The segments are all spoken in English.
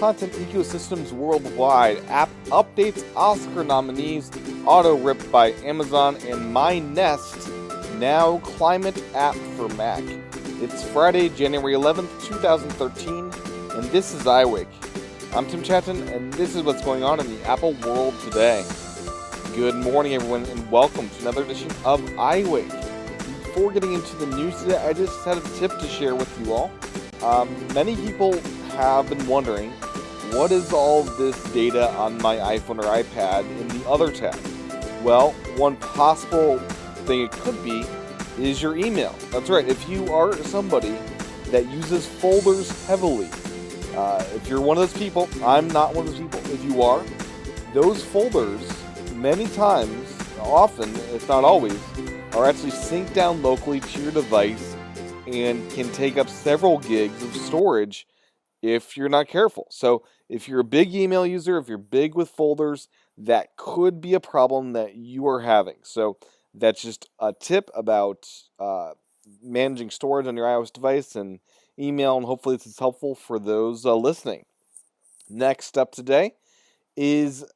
content ecosystems worldwide, app updates, Oscar nominees, AutoRip by Amazon, and My Nest, now climate app for Mac. It's Friday, January 11th, 2013, and this is iWake. I'm Tim Chaten, and this is what's going on in the Apple world today. Good morning, everyone, and welcome to another edition of iWake. Before getting into the news today, I just had a tip to share with you all. Many people have been wondering, what is all this data on my iPhone or iPad in the Other tab? Well, one possible thing it could be is your email. That's right, if you are somebody that uses folders heavily, if you're one of those people, I'm not one of those people. If you are, those folders, many times, often, if not always, are actually synced down locally to your device and can take up several gigs of storage if you're not careful. So if you're a big email user, if you're big with folders, that could be a problem that you are having. So that's just a tip about managing storage on your iOS device and email, and hopefully this is helpful for those listening. Next up today is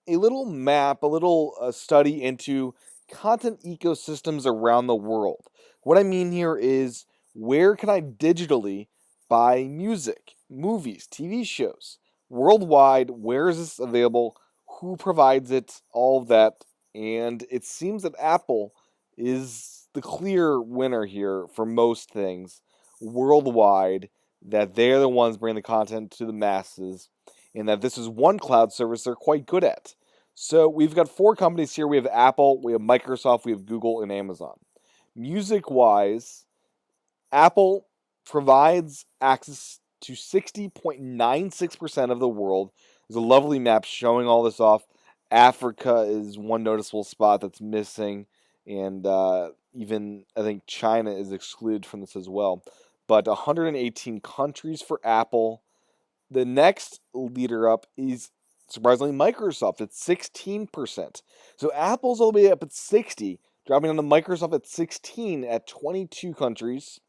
a little map, a little study into content ecosystems around the world. What I mean here is, where can I digitally buy music, movies, TV shows worldwide? Where is this available? Who provides it? All of that. And it seems that Apple is the clear winner here for most things worldwide, that they're the ones bringing the content to the masses, and that this is one cloud service they're quite good at. So we've got four companies here. We have Apple, we have Microsoft, we have Google, and Amazon. Music-wise, Apple provides access to 60.96% of the world. There's a lovely map showing all this off. Africa is one noticeable spot that's missing, and even I think China is excluded from this as well. But 118 countries for Apple. The next leader up is, surprisingly, Microsoft at 16%. So Apple's all the way up at 60, dropping down to Microsoft at 16 at 22 countries.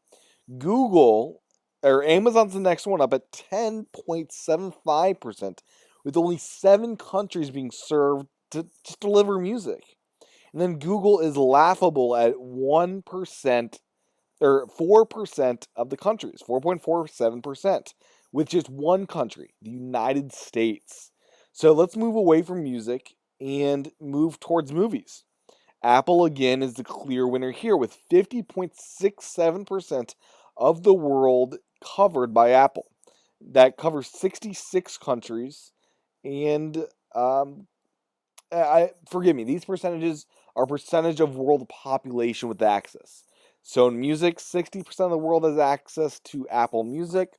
Google, or Amazon's the next one up at 10.75%, with only 7 countries being served to just deliver music. And then Google is laughable at 1%, or 4% of the countries, 4.47%, with just one country, the United States. So let's move away from music and move towards movies. Apple, again, is the clear winner here with 50.67% of the world covered by Apple. That covers 66 countries, and forgive me, these percentages are percentage of world population with access. So in music, 60% of the world has access to Apple Music,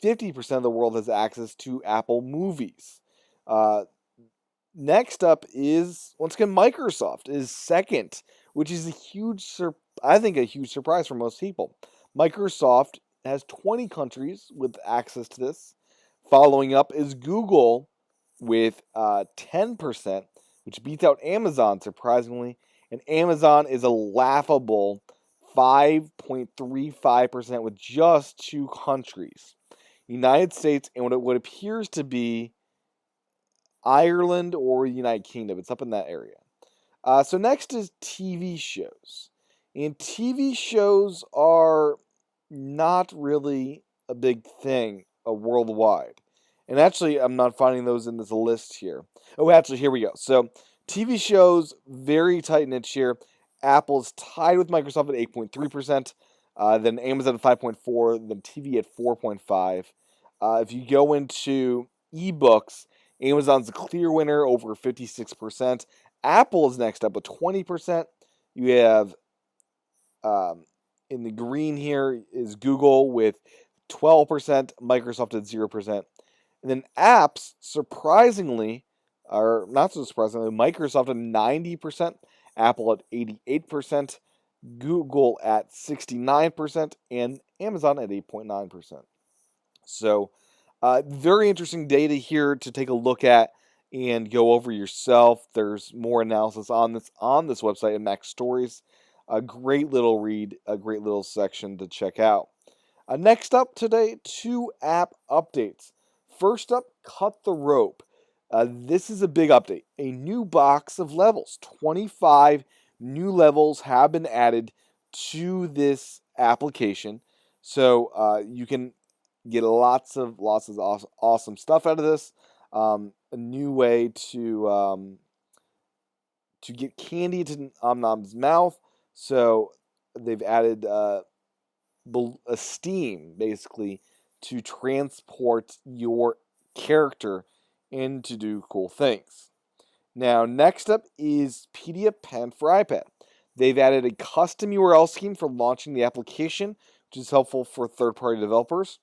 50% of the world has access to Apple Movies. Next up is, once again, Microsoft is second, which is a huge surprise for most people. Microsoft has 20 countries with access to this. Following up is Google with 10%, which beats out Amazon, surprisingly. And Amazon is a laughable 5.35% with just 2 countries. United States and what appears to be Ireland or the United Kingdom. It's up in that area. So next is TV shows. And TV shows are not really a big thing worldwide. And actually, I'm not finding those in this list here. Oh, actually, here we go. So TV shows, very tight niche here. Apple's tied with Microsoft at 8.3%. Then Amazon at 5.4%. Then TV at 4.5%. If you go into ebooks, Amazon's the clear winner, over 56%. Apple is next up with 20%. You have, in the green here, is Google with 12%, Microsoft at 0%. And then apps, surprisingly, or not so surprisingly, Microsoft at 90%, Apple at 88%, Google at 69%, and Amazon at 8.9%. So, very interesting data here to take a look at and go over yourself. There's more analysis on this website at Mac Stories. A great little read, a great little section to check out. Next up today, 2 app updates. First up cut the rope. This is a big update. A new box of levels. 25 new levels have been added to this application. So you can get lots of awesome stuff out of this. A new way to get candy to Om Nom's mouth. So they've added a steam, basically, to transport your character and to do cool things. Now, next up is PDF Pen for iPad. They've added a custom URL scheme for launching the application, which is helpful for third-party developers.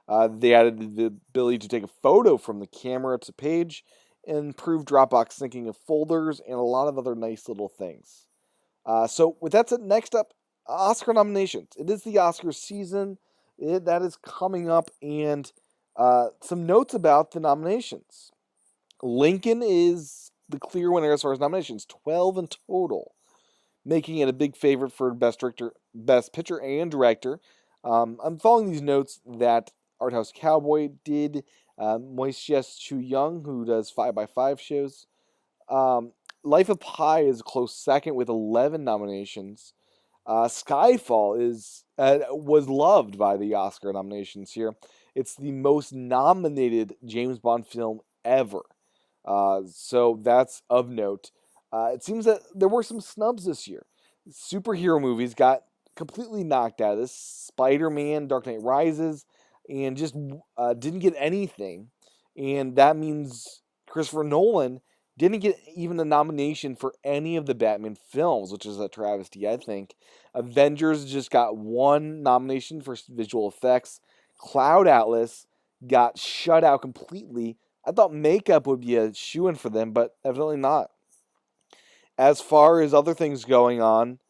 They added the ability to take a photo from the camera to page, improve Dropbox syncing of folders, and a lot of other nice little things. So with that said, next up, Oscar nominations. It is the Oscar season. That is coming up, and some notes about the nominations. Lincoln is the clear winner as far as nominations, 12 in total, making it a big favorite for Best Director, Best Picture, and Director. I'm following these notes that Arthouse Cowboy did. Moises Chu-Young, who does 5x5 shows. Life of Pi is a close second with 11 nominations. Skyfall was loved by the Oscar nominations here. It's the most nominated James Bond film ever. So that's of note. It seems that there were some snubs this year. Superhero movies got completely knocked out of this. Spider-Man, Dark Knight Rises, and just didn't get anything. And that means Christopher Nolan didn't get even a nomination for any of the Batman films, which is a travesty, I think. Avengers just got one nomination for visual effects. Cloud Atlas got shut out completely. I thought makeup would be a shoo-in for them, but evidently not. As far as other things going on,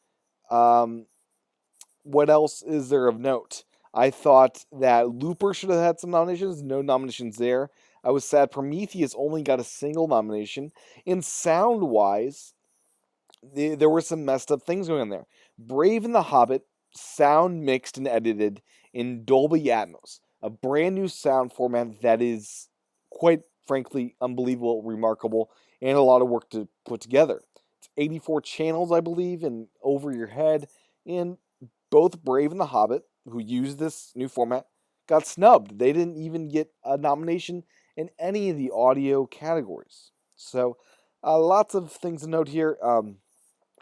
what else is there of note? I thought that Looper should have had some nominations. No nominations there. I was sad Prometheus only got a single nomination. In sound-wise, there were some messed up things going on there. Brave and the Hobbit, sound mixed and edited in Dolby Atmos. A brand new sound format that is, quite frankly, unbelievable, remarkable, and a lot of work to put together. It's 84 channels, I believe, and over your head. And both Brave and the Hobbit, who used this new format, got snubbed. They didn't even get a nomination in any of the audio categories. So, lots of things to note here.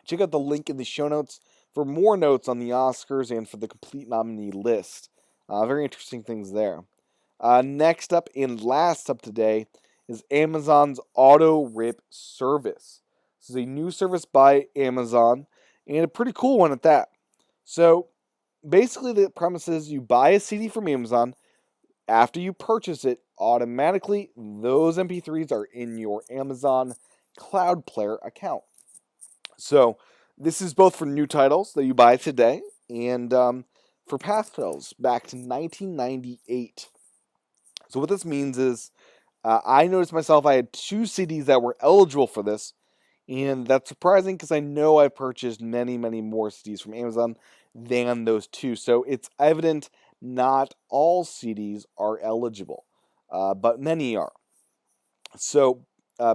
Check out the link in the show notes for more notes on the Oscars and for the complete nominee list. Very interesting things there. Next up and last up today is Amazon's AutoRip service. This is a new service by Amazon, and a pretty cool one at that. So, basically the premise is you buy a CD from Amazon. After you purchase it, automatically those MP3s are in your Amazon Cloud Player account. So this is both for new titles that you buy today and for past titles back to 1998. So what this means is I noticed myself I had 2 CDs that were eligible for this, and that's surprising because I know I purchased many, many more CDs from Amazon than those 2. So it's evident not all CDs are eligible, but many are. So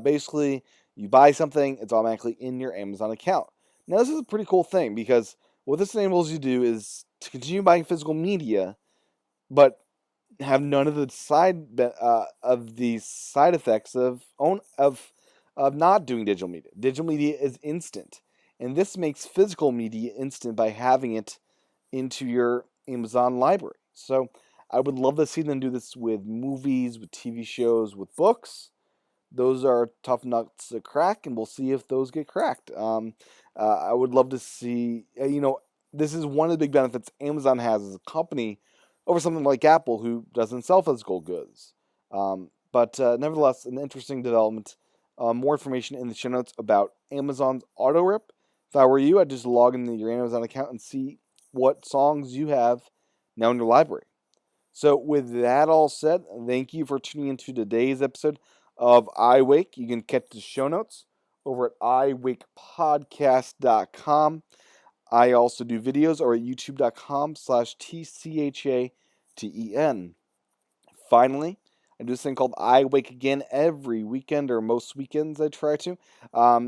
basically, you buy something, it's automatically in your Amazon account. Now, this is a pretty cool thing because what this enables you to do is to continue buying physical media, but have none of the side effects of not doing digital media. Digital media is instant, and this makes physical media instant by having it into your Amazon library. So I would love to see them do this with movies, with TV shows, with books. Those are tough nuts to crack, and we'll see if those get cracked. I would love to see, this is one of the big benefits Amazon has as a company over something like Apple, who doesn't sell physical goods. But nevertheless, an interesting development. More information in the show notes about Amazon's AutoRip. If I were you, I'd just log into your Amazon account and see what songs you have now in your library. So with that all said, thank you for tuning into today's episode of iWake. You can catch the show notes over at iWakePodcast.com. I also do videos over at youtube.com/TCHATEN. Finally, I I do this thing called iWake again every weekend, or most weekends I try to.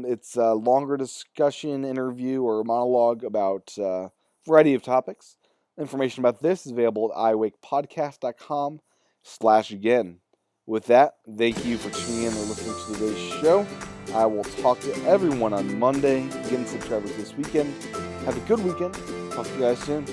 It's a longer discussion, interview, or monologue about a variety of topics. Information about this is available at iwakepodcast.com/again. With that, thank you for tuning in or listening to today's show. I will talk to everyone on Monday. Getting subscribers this weekend. Have a good weekend. Talk to you guys soon.